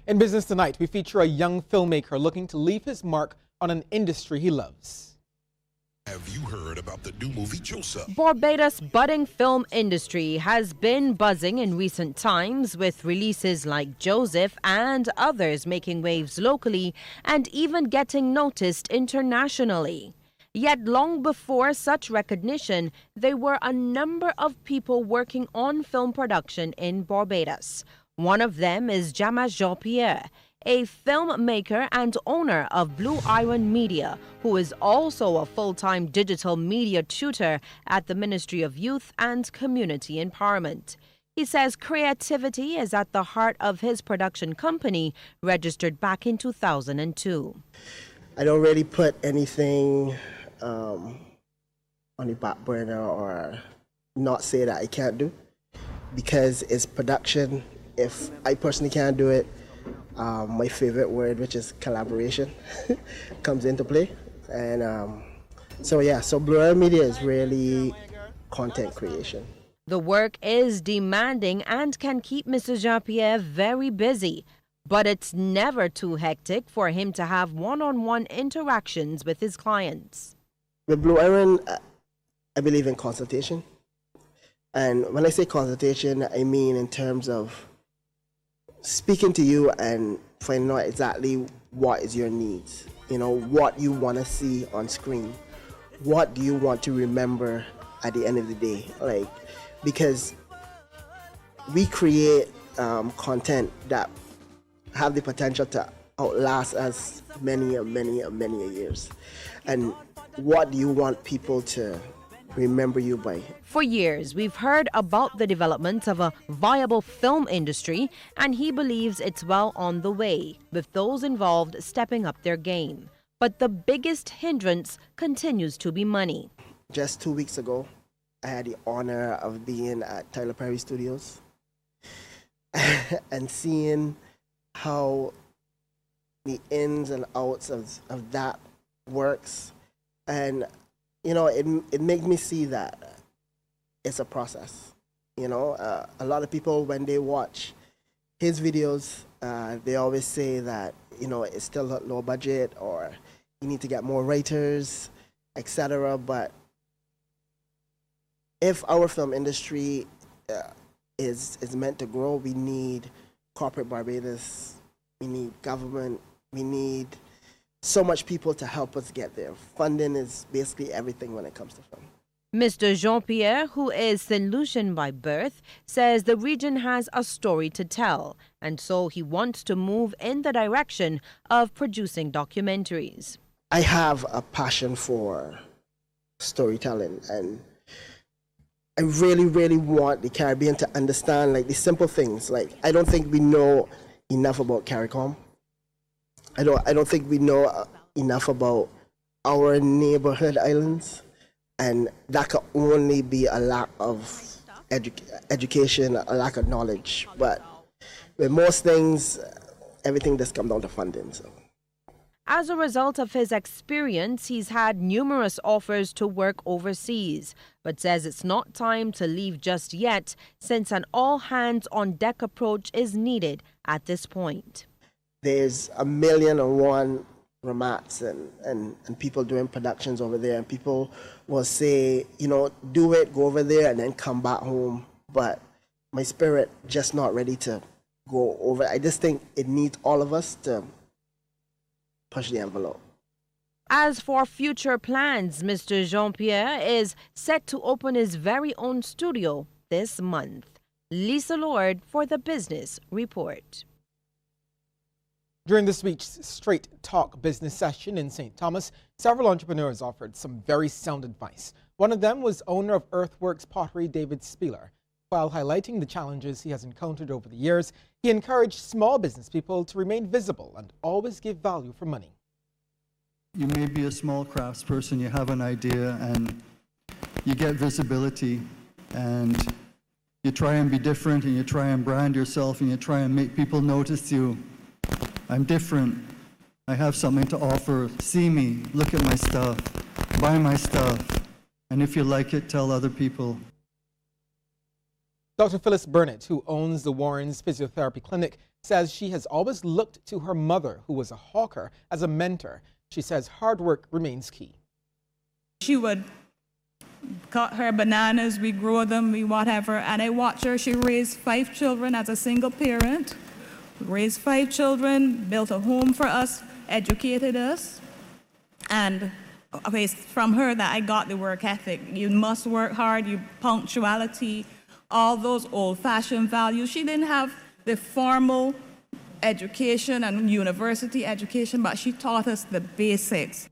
In Business Tonight, we feature a young filmmaker looking to leave his mark on an industry he loves. Have you heard about the new movie Joseph? Barbados' budding film industry has been buzzing in recent times, with releases like Joseph and others making waves locally and even getting noticed internationally. Yet long before such recognition, there were a number of people working on film production in Barbados. One of them is Jamas Jean-Pierre, a filmmaker and owner of Blue Iron Media, who is also a full-time digital media tutor at the Ministry of Youth and Community Empowerment. He says creativity is at the heart of his production company, registered back in 2002. I don't really put anything on the back burner or not say that I can't do, because it's production. If I personally can't do it, my favorite word, which is collaboration, comes into play. And so Blue Iron Media is really content creation. The work is demanding and can keep Mr. Jean-Pierre very busy, but it's never too hectic for him to have one-on-one interactions with his clients. With Blue Iron, I believe in consultation. And when I say consultation, I mean in terms of speaking to you and finding out exactly what is your needs, what you want to see on screen, what do you want to remember at the end of the day, because we create content that have the potential to outlast us many years. And what do you want people to remember you by? For years, we've heard about the development of a viable film industry, and he believes it's well on the way, with those involved stepping up their game. But the biggest hindrance continues to be money. Just 2 weeks ago, I had the honor of being at Tyler Perry Studios and seeing how the ins and outs of that works. And it made me see that it's a process. A lot of people, when they watch his videos, they always say that, it's still low budget, or you need to get more writers, etc. But if our film industry is meant to grow, we need corporate Barbados, we need government, we need so much people to help us get there. Funding is basically everything when it comes to film. Mr. Jean-Pierre, who is St. Lucian by birth, says the region has a story to tell, and so he wants to move in the direction of producing documentaries. I have a passion for storytelling, and I really want the Caribbean to understand the simple things. I don't think we know enough about CARICOM. I don't think we know enough about our neighborhood islands, and that could only be a lack of education, a lack of knowledge. But with most things, everything just comes down to funding. So. As a result of his experience, he's had numerous offers to work overseas, but says it's not time to leave just yet, since an all-hands-on-deck approach is needed at this point. There's 1,000,001 ramats and people doing productions over there, and people will say, do it, go over there, and then come back home. But my spirit just not ready to go over. I just think it needs all of us to push the envelope. As for future plans, Mr. Jean-Pierre is set to open his very own studio this month. Lisa Lord for the Business Report. During this week's Straight Talk business session in St. Thomas, several entrepreneurs offered some very sound advice. One of them was owner of Earthworks Pottery, David Spieler. While highlighting the challenges he has encountered over the years, he encouraged small business people to remain visible and always give value for money. You may be a small craftsperson, you have an idea, and you get visibility, and you try and be different, and you try and brand yourself, and you try and make people notice you. I'm different. I have something to offer. See me, look at my stuff, buy my stuff, and if you like it, tell other people. Dr. Phyllis Burnett, who owns the Warrens Physiotherapy Clinic, says she has always looked to her mother, who was a hawker, as a mentor. She says hard work remains key. She would cut her bananas, we grow them, we whatever, and I watch her. She raised 5 children as a single parent, raised 5 children, built a home for us, educated us, and from her that I got the work ethic. You must work hard, you punctuality, all those old-fashioned values. She didn't have the formal education and university education, but she taught us the basics.